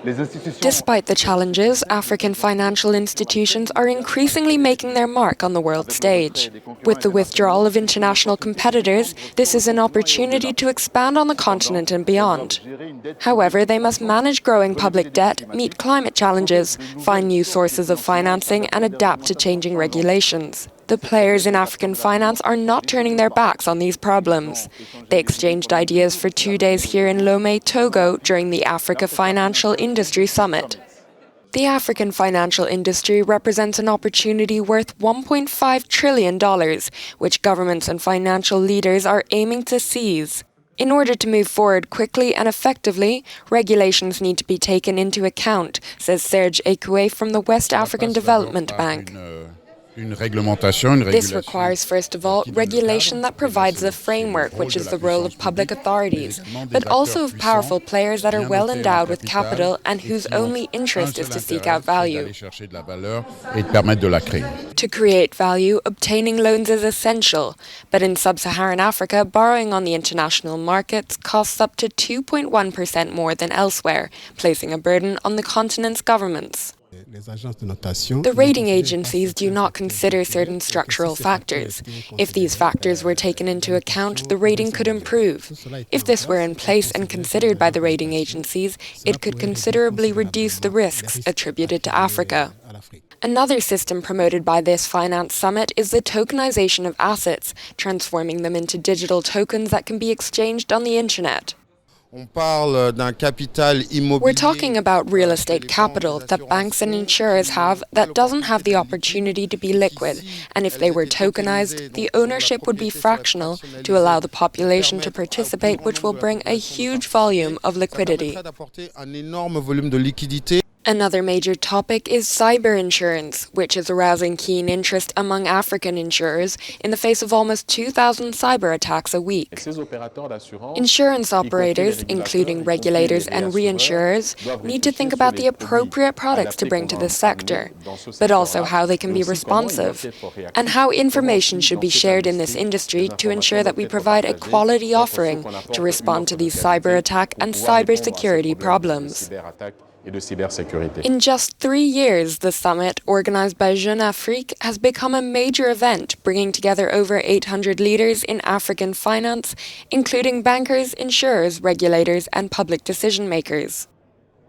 Despite the challenges, African financial institutions are increasingly making their mark on the world stage. With the withdrawal of international competitors, this is an opportunity to expand on the continent and beyond. However, they must manage growing public debt, meet climate challenges, find new sources of financing, and adapt to changing regulations. The players in African finance are not turning their backs on these problems. They exchanged ideas for 2 days here in Lomé, Togo, during the Africa Financial Industry Summit. The African financial industry represents an opportunity worth $1.5 trillion, which governments and financial leaders are aiming to seize. In order to move forward quickly and effectively, regulations need to be taken into account, says Serge Ekoué from the West African Development Bank. This requires, first of all, regulation that provides the framework, which is the role of public authorities, but also of powerful players that are well endowed with capital and whose only interest is to seek out value. To create value, obtaining loans is essential, but in sub-Saharan Africa, borrowing on the international markets costs up to 2.1% more than elsewhere, placing a burden on the continent's governments. The rating agencies do not consider certain structural factors. If these factors were taken into account, the rating could improve. If this were in place and considered by the rating agencies, it could considerably reduce the risks attributed to Africa. Another system promoted by this finance summit is the tokenization of assets, transforming them into digital tokens that can be exchanged on the internet. We're talking about real estate capital that banks and insurers have that doesn't have the opportunity to be liquid, and if they were tokenized, the ownership would be fractional to allow the population to participate, which will bring a huge volume of liquidity. Another major topic is cyber insurance, which is arousing keen interest among African insurers in the face of almost 2,000 cyber attacks a week. Insurance operators, including regulators and reinsurers, need to think about the appropriate products to bring to this sector, but also how they can be responsive, and how information should be shared in this industry to ensure that we provide a quality offering to respond to these cyber attack and cybersecurity problems. In just 3 years, the summit, organized by Jeune Afrique, has become a major event, bringing together over 800 leaders in African finance, including bankers, insurers, regulators, and public decision makers.